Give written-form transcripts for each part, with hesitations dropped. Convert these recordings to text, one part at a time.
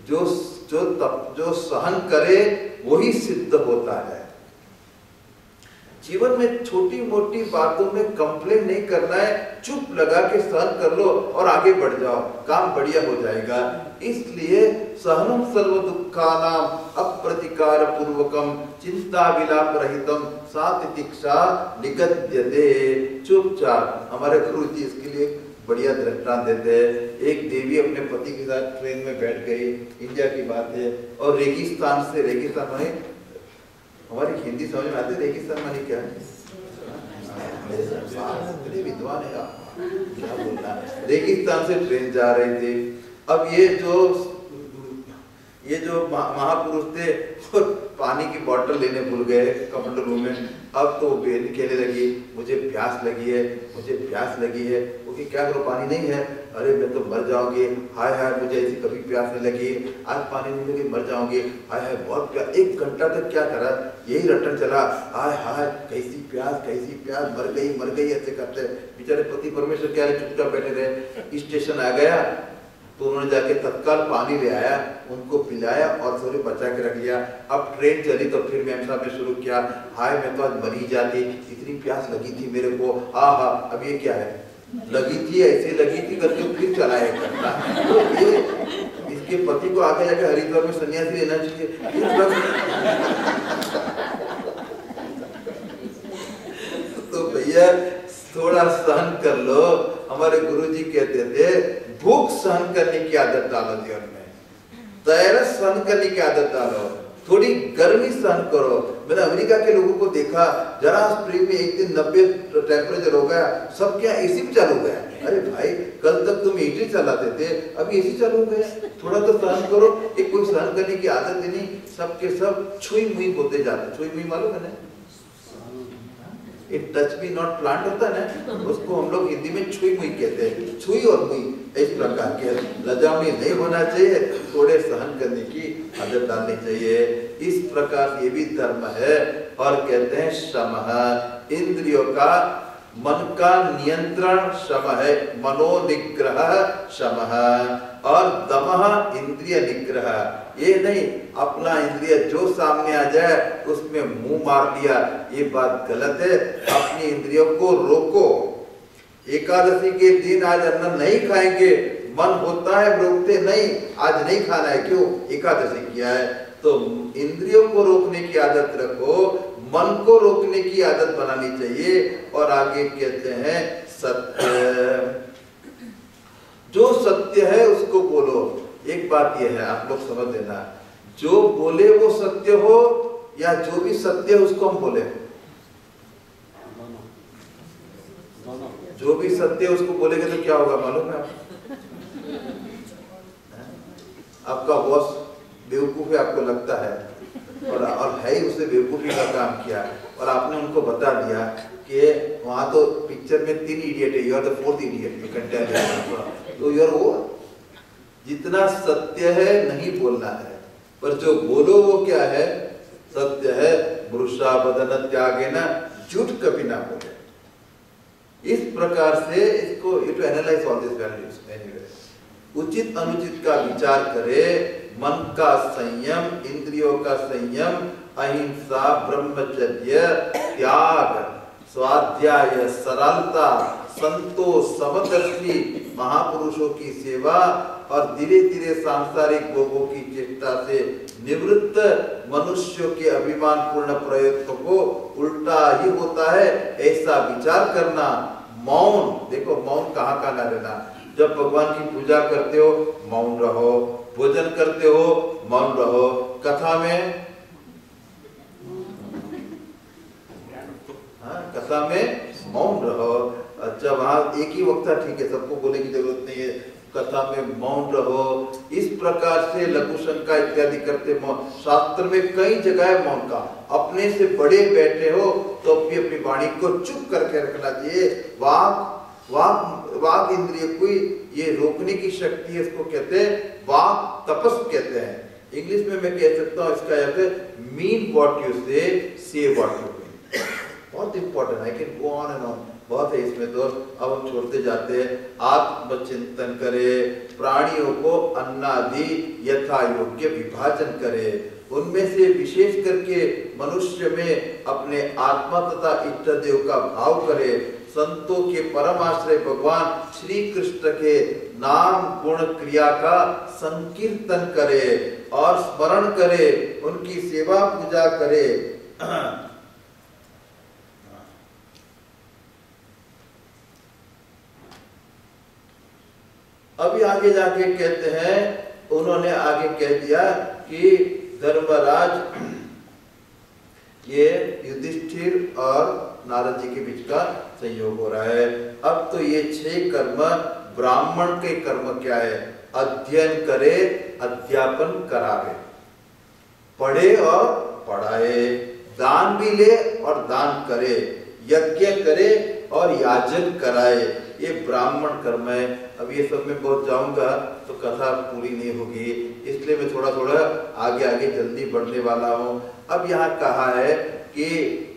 जो सहन करे वही सिद्ध होता है। जीवन में छोटी मोटी बातों में कंप्लेन नहीं करना है, चुप लगा के सहन कर लो और आगे बढ़ जाओ, काम बढ़िया हो जाएगा। इसलिए सहनम सर्व दुखानाम अप्रतिकार पूर्वकम चिंता विलाप रहितम सातितिक्षा निगद्यते। चुपचाप। हमारे गुरु जी इसके लिए बढ़िया दृष्टांत देते हैं। एक देवी अपने पति के साथ ट्रेन में बैठ गई, इंडिया की बात है, और रेगिस्तान से, रेगिस्तान माने हमारी हिंदी समझ में आती है, रेगिस्तान माने क्या है? मेरे विद्वान है आप, क्या बोलना। रेगिस्तान से ट्रेन जा रही थी। अब ये जो महापुरुष थे और पानी की बोतल लेने भूल गए कमंडलू में। अब तो बेल कहने लगी मुझे प्यास लगी है, मुझे प्यास लगी है। क्योंकि क्या करो, पानी नहीं है। अरे मैं तो मर जाऊंगी, हाय हाय मुझे ऐसी कभी प्यास नहीं लगी, आज पानी नहीं लगी मर जाऊंगी, हाय हाय बहुत प्यास। 1 घंटा तक क्या करा, यही रटन चला, हाय हाय कैसी प्यास, मर गई ऐसे करते। बेचारे पति परमेश्वर क्या रहे, चुपचाप बैठे रहे। स्टेशन आ गया तो उन्होंने जाके तत्काल पानी ले आया, उनको पिलाया और थोड़ी बचा के रख लिया। अब ट्रेन चली तो फिर मैम साहब ने शुरू किया, हाय मैं तो आज मर ही जाती, इतनी प्यास लगी थी मेरे को। हाँ अब ये क्या है, लगी थी ऐसे लगी थी करके फिर चलाया करना। तो ये इसके पति को आगे जाके हरिद्वार में सन्यासी लेना चाहिए। तो भैया थोड़ा सहन कर लो। हमारे गुरुजी कहते थे भूख सहन करने की आदत डालो जीवन में, तरस सहन करने की आदत डालो, थोड़ी गर्मी सहन करो। मैंने अमेरिका के लोगों को देखा, जरा स्प्रिंग में एक दिन 90 टेम्परेचर हो गया, सब क्या एसी भी चालू हो गया। अरे भाई कल तक तुम हीटर चलाते थे, अभी एसी चालू हो गया, थोड़ा तो सहन करो। एक कोई सहन करने की आदत ही नहीं, सबके सब छुई मुई बोलते जाते। छुई मुई मालूम है ना, एक टच मी नॉट प्लांट होता है ना, उसको हम लोग हिंदी में छुई मुई कहते हैं। छुई और मुई इस प्रकार के लजामी नहीं होना चाहिए, थोड़े सहन करने की आदत डालनी चाहिए। इस प्रकार ये भी धर्म है। और कहते हैं शम, इंद्रियों का, मन का नियंत्रण शम है, मनोनिग्रह शम, और दमः इंद्रिय निग्रह। ये नहीं अपना इंद्रिय जो सामने आ जाए उसमें मुंह मार दिया, ये बात गलत है। अपनी इंद्रियों को रोको। एकादशी के दिन आज अन्न नहीं खाएंगे, मन होता है रोकते नहीं, आज नहीं खाना है, क्यों, एकादशी किया है। तो इंद्रियों को रोकने की आदत रखो, मन को रोकने की आदत बनानी चाहिए। और आगे कहते हैं सत्य, जो सत्य है उसको बोलो। एक बात यह है, आप लोग समझ लेना, जो बोले वो सत्य हो या जो भी सत्य है उसको हम बोले, जो भी सत्य है उसको बोलेंगे तो क्या होगा मालूम है आपका बॉस बेवकूफ है, आपको लगता है, और है ही, उसने बेवकूफी का काम किया, और आपने उनको बता दिया कि वहां तो पिक्चर में 3 इडियट है, you are the 4th idiot, you can tell. तो यार वो जितना सत्य है नहीं बोलना है, पर जो बोलो वो क्या है, सत्य है। वृषा बदन त्यागे न, झूठ कभी ना बोले। इस प्रकार से इसको you to analyse all this values anyway. उचित अनुचित का विचार करे, मन का संयम, इंद्रियों का संयम, अहिंसा, ब्रह्मचर्य, त्याग, स्वाध्याय, सरलता, संतोष, समदर्शी, महापुरुषों की सेवा, और धीरे धीरे सांसारिक भोगों की चेष्टा से निवृत्त मनुष्यों के अभिमान पूर्ण प्रयत्न को उल्टा ही होता है, ऐसा विचार करना। मौन, देखो मौन कहाँ का ना रहना। जब भगवान की पूजा करते हो मौन रहो, भोजन करते हो मौन रहो, कथा में कथा में मौन रहो। अच्छा वहां एक ही वक्त ठीक है, सबको बोलने की जरूरत नहीं है, कथा में मौन रहो। इस प्रकार से लघु शंका इत्यादि करते मौन। शास्त्र में कई जगह है मौन का। अपने से बड़े बैठे हो तो अपनी वाणी को चुप करके रखना चाहिए। वाक इंद्रिय को ये रोकने की शक्ति है, इसको कहते हैं वाक तपस कहते हैं। इंग्लिश में मैं कह सकता हूँ इसका अर्थ है मीन व्हाट यू से व्हाट यू मीन। बहुत important, I can go on and on. बहुत है इसमें तो, अब हम छोड़ते जाते हैं। आत्मचिंतन करे, प्राणियों को अन्नादि यथा योग्य विभाजन करे, उनमें से विशेष करके मनुष्य में अपने आत्मा तथा इष्ट देव का भाव करे, संतों के परम आश्रय भगवान श्री कृष्ण के नाम गुण क्रिया का संकीर्तन करे और स्मरण करे, उनकी सेवा पूजा करे। अभी आगे जाके कहते हैं, उन्होंने आगे कह दिया कि धर्मराज, ये युधिष्ठिर और नारद जी के बीच का संयोग हो रहा है। अब तो ये 6 कर्म, ब्राह्मण के कर्म क्या है? अध्ययन करे, अध्यापन करावे, पढ़े और पढ़ाए, दान भी ले और दान करे, यज्ञ करे और याजन कराए, ये ब्राह्मण कर्म है। अब ये सब में बहुत जाऊंगा तो कथा पूरी नहीं होगी, इसलिए मैं थोड़ा थोड़ा आगे आगे जल्दी बढ़ने वाला हूँ। अब यहाँ कहा है कि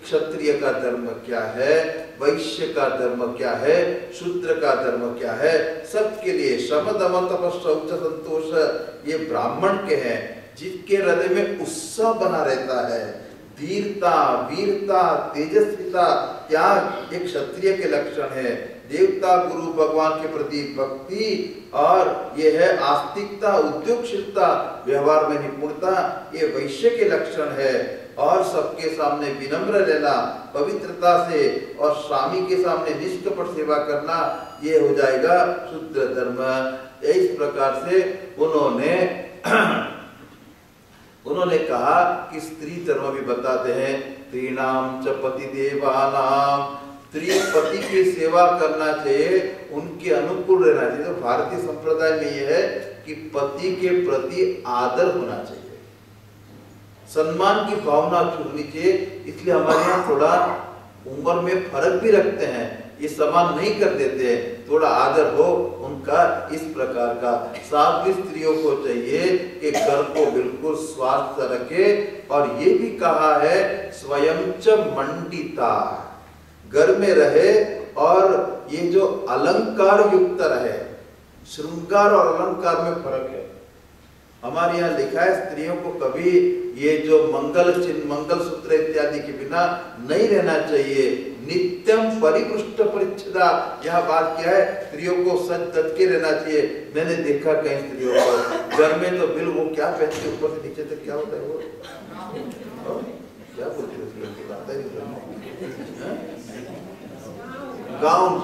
क्षत्रिय का धर्म क्या है, वैश्य का धर्म क्या है, शूद्र का धर्म क्या है, सबके लिए श्रम दम तप शौच संतोष ये ब्राह्मण के हैं, जिसके हृदय में उत्साह बना रहता है, धीरता, वीरता, तेजस्विता, त्याग एक क्षत्रिय के लक्षण है। देवता, गुरु, भगवान के प्रति भक्ति, और ये है आस्तिकता, उद्योगशीलता, व्यवहार में निपुणता, ये वैश्य के लक्षण है। और सबके सामने विनम्र रहना, पवित्रता से, और स्वामी के सामने निष्कपट सेवा करना, ये हो जाएगा शुद्ध धर्म। इस प्रकार से उन्होंने कहा कि स्त्री धर्म भी बताते हैं। स्त्रीणाम च पति देवानाम, स्त्री पति की सेवा करना चाहिए, उनके अनुकूल रहना चाहिए। तो भारतीय संप्रदाय में यह है कि पति के प्रति आदर होना चाहिए, सम्मान की भावना होनी चाहिए। इसलिए हमारे यहाँ थोड़ा उम्र में फर्क भी रखते हैं, ये समान नहीं कर देते हैं, थोड़ा आदर हो उनका। इस प्रकार का साध्वी स्त्रियों को चाहिए कि घर को बिल्कुल स्वस्थ रखे। और ये भी कहा है स्वयं च मंडिता, घर में रहे और ये जो अलंकार युक्त रहे। श्रृंगार और अलंकार में फर्क है। हमारे यहाँ लिखा है स्त्रियों को कभी ये जो मंगल चिन्ह, मंगल सूत्र इत्यादि के बिना नहीं रहना चाहिए। नित्यम परिपृष्ट परिच्छदा, यह बात क्या है, स्त्रियों को सच धज के रहना चाहिए। मैंने देखा कई स्त्रियों को घर में तो बिल वो क्या पहनती, ऊपर से नीचे तक क्या होता है वो क्या बोलते गाउन,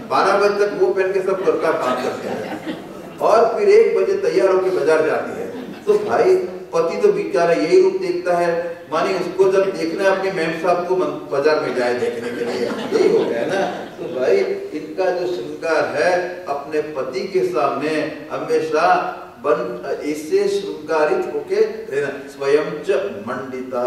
12 बजे तक वो पहन के सब घर का काम करते हैं और फिर 1 बजे तैयार होकर बाजार जाती है। तो भाई पति तो बेचारा यही रूप देखता है, मानी उसको जब देखना है अपने मैम साहब को बाजार में जाए देखने के लिए, यही हो गया ना। तो भाई इनका जो श्रृंगार है अपने पति के सामने हमेशा इससे श्रृंगारित होके रहना। स्वयं च मंडिता,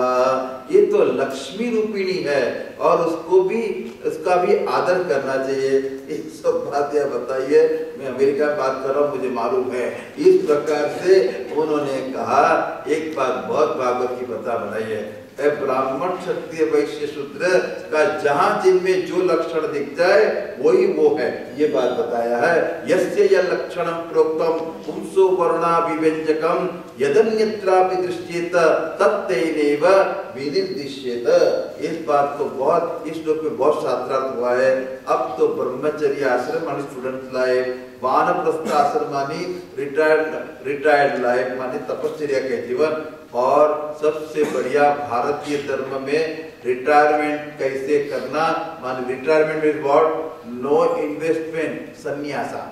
ये तो लक्ष्मी रूपिणी है और उसको भी, उसका भी आदर करना चाहिए। ये सब बातें बताइए, मैं अमेरिका में बात कर रहा हूँ, मुझे मालूम है। इस प्रकार से उन्होंने कहा, एक बात बहुत भागवत की बता बनाई है, ब्राह्मण क्षत्रिय वैश्य शूद्र का जहां जिनमें जो लक्षण दिख जाए वही वो है, ये बात बताया है। यस्य य लक्षणम प्रोक्तम पुंसो वर्णा विव्यंजकम यदन्यत्रापि दृश्येत तत्तेनैव विनिर्दिश्येत। इस बात को बहुत, इस श्लोक में बहुत शास्त्रार्थ हुआ है। अब तो ब्रह्मचर्य आश्रम मानी स्टूडेंट लाइफ, वानप्रस्थ आश्रम मानी रिटायर्ड लाइफ मानी तपश्चर्या के जीवन, और सबसे बढ़िया भारतीय धर्म में रिटायरमेंट कैसे करना, मान retirement is what, no investment, सन्यासा,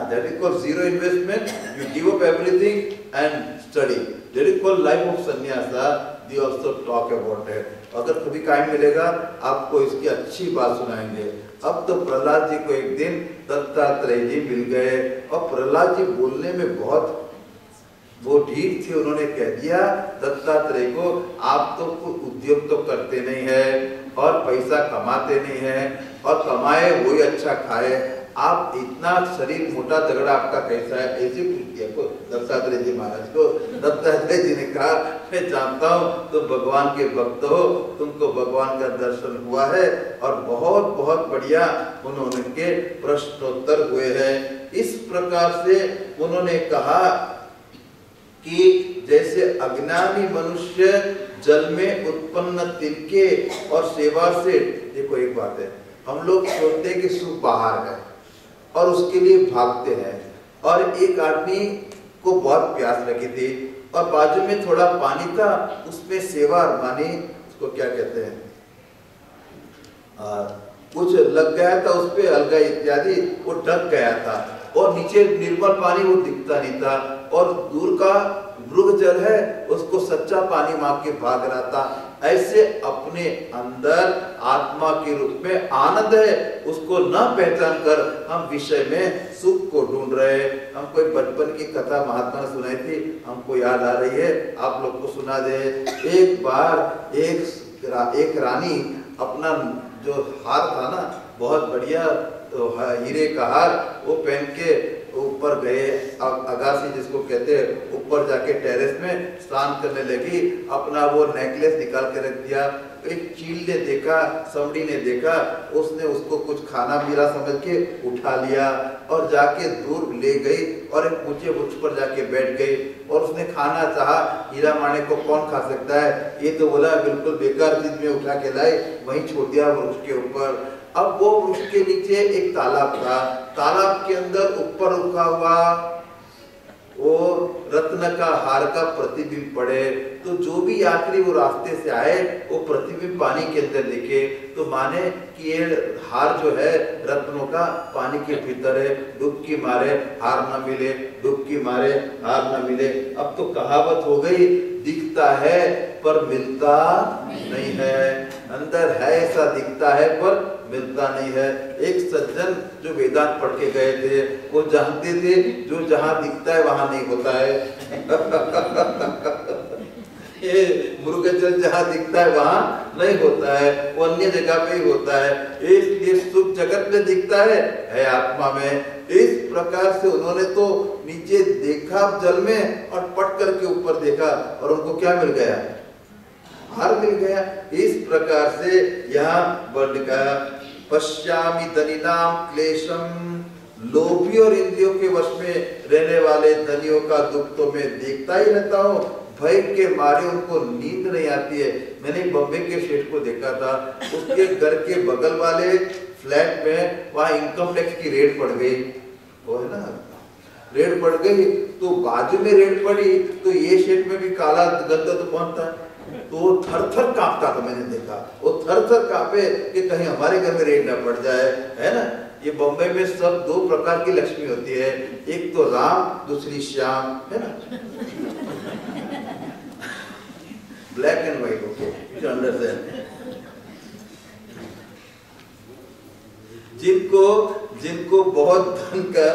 that is called zero investment, you give up everything and study, that is called life of sannyasa. They also talk about it. अगर कभी टाइम मिलेगा आपको इसकी अच्छी बात सुनाएंगे। अब तो प्रहलाद जी को एक दिन दत्तात्रेय जी मिल गए और प्रहलाद जी बोलने में बहुत वो ढीठ थे। उन्होंने कह दिया दत्तात्रेय को, आप तो कोई उद्योग तो करते नहीं है और पैसा कमाते नहीं है, और कमाए वही अच्छा खाए, आप इतना शरीर मोटा तगड़ा आपका कैसा है, ऐसे पूछ दिया को दत्तात्रेय जी महाराज को। दत्तात्रेय जी ने कहा मैं जानता हूँ तुम भगवान के भक्त हो, तुमको भगवान का दर्शन हुआ है, और बहुत बहुत बढ़िया उन्होंने के प्रश्नोत्तर हुए हैं। इस प्रकार से उन्होंने कहा कि जैसे अज्ञानी मनुष्य जल में उत्पन्न तिनके और सेवा से, देखो एक बात है, हम लोग सोचते हैं कि सुख बाहर है और उसके लिए भागते हैं। और एक आदमी को बहुत प्यास लगी थी और बाजू में थोड़ा पानी था, उसमें सेवा मानी, उसको क्या कहते हैं, कुछ लग गया था उस पे, अलगा इत्यादि, वो ढक गया था और नीचे निर्मल पानी वो दिखता नहीं था, और दूर का मृग जल है उसको सच्चा पानी मांग के भाग रहा था। ऐसे अपने अंदर आत्मा के रूप में आनंद है, उसको न पहचान कर हम विषय में सुख को ढूंढ रहे हैं। हमको एक बचपन की कथा महात्मा ने सुनाई थी, हमको याद आ रही है, आप लोग को सुना दे। एक बार एक रानी अपना जो हार था ना, बहुत बढ़िया तो हीरे का हार, वो पहन के ऊपर गए, अगासी जिसको कहते हैं, ऊपर जाके टेरेस में स्नान करने लगी, अपना वो नेकलेस निकाल के रख दिया। एक चील ने देखा, समड़ी ने देखा, उसने उसको कुछ खाना मिला समझ के उठा लिया और जाके दूर ले गई और एक ऊंचे वृक्ष पर जाके बैठ गई, और उसने खाना चाहा, हीरा माने को कौन खा सकता है, ये तो बोला बिल्कुल बेकार चीज में उठा के लाए, वहीं छोड़ दिया वृक्ष के ऊपर। अब वो वृक्ष के नीचे एक तालाब था, तालाब के अंदर ऊपर रुका हुआ वो रत्न का हार का प्रतिबिंब पड़े, तो जो भी यात्री वो रास्ते से आए वो प्रतिबिंब पानी के अंदर दिखे, तो माने कि ये हार जो है रत्नों का पानी के भीतर है, डुबकी मारे हार न मिले, डुबकी मारे हार न मिले। अब तो कहावत हो गई, दिखता है पर मिलता नहीं है, अंदर है ऐसा दिखता है पर मिलता नहीं है। एक सज्जन जो वेदांत पढ़ के गए थे, वो जानते थे जो जहां दिखता है वहां नहीं होता है। ये मृगजल जहां दिखता है वहां नहीं होता है, वो अन्य जगह पे ही होता है। इसलिए सुख जगत में दिखता है आत्मा में। इस प्रकार से उन्होंने तो नीचे देखा जल में और पट करके ऊपर देखा, और उनको क्या मिल गया, हार मिल गया। इस प्रकार से यहाँ वर्ण का पश्यामि धनिनाम क्लेशम, लोभी और इंद्रियों के वश में रहने वाले धनियों का दुख तो मैं देखता ही रहता हूँ, भय के मारे उनको नींद नहीं आती है। मैंने बम्बे के शेठ को देखा था, उसके घर के बगल वाले फ्लैट में वहाँ इनकम टैक्स की रेड पड़ गई, वो है ना रेड पड़ गई, तो बाजू में रेड पड़ी, तो ये शेठ में भी काला गंदा तो पहुंचता है, तो थर थर कांपता था। मैंने देखा वो थर थर कांपे कि कहीं हमारे घर में रेड ना पड़ जाए, है ना। ये बॉम्बे में सब दो प्रकार की लक्ष्मी होती है, एक तो राम, दूसरी श्याम, है ना। Black and white, okay, understand. जिनको बहुत धन का,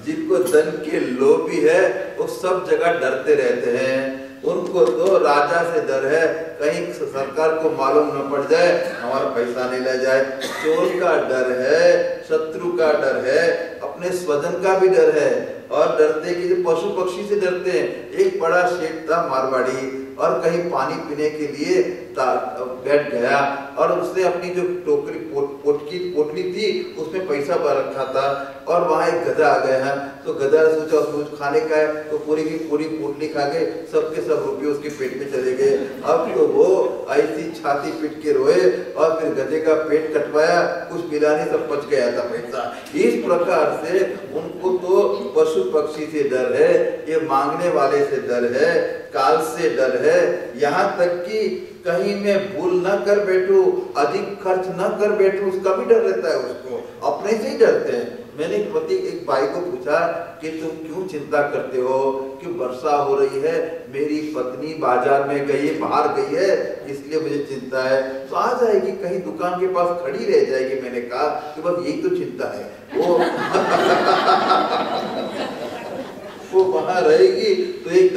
जिनको धन के लोभी है, वो सब जगह डरते रहते हैं। उनको तो राजा से डर है, कहीं सरकार को मालूम न पड़ जाए हमारा पैसा नहीं ले जाए। चोर का डर है, शत्रु का डर है, अपने स्वजन का भी डर है, और डरते कि पशु पक्षी से डरते हैं। एक बड़ा शेठ था मारवाड़ी, और कहीं पानी पीने के लिए बैठ गया, और उसने अपनी जो टोकरी पोटली थी उसमें पैसा भर रखा था, और वहाँ एक गधा आ गया है, तो गधा ने सोचा उसको कुछ खाने का है, तो पूरी की पूरी पोटली खा गए, सबके सब रुपये उसके पेट में चले गए। अब तो वो ऐसी छाती पीट के रोए, और फिर गधे का पेट कटवाया, कुछ मिला नहीं, सब बच गया था पैसा। इस प्रकार से उनको तो पशु पक्षी से डर है, ये मांगने वाले से डर है, काल से डर है, यहाँ तक कि कहीं मैं भूल न कर बैठूं, अधिक खर्च न कर बैठूं, उसका भी डर रहता है उसको, अपने से ही डरते हैं। मैंने एक भाई को पूछा कि तुम क्यों चिंता करते हो कि वर्षा हो रही है, मेरी पत्नी बाजार में गई, बाहर गई है, इसलिए मुझे चिंता है। तो आ जाएगी, कहीं दुकान के पास खड़ी रह जाएगी। मैंने कहा कि बस यही तो चिंता है, वो वो वहां रहेगी तो एक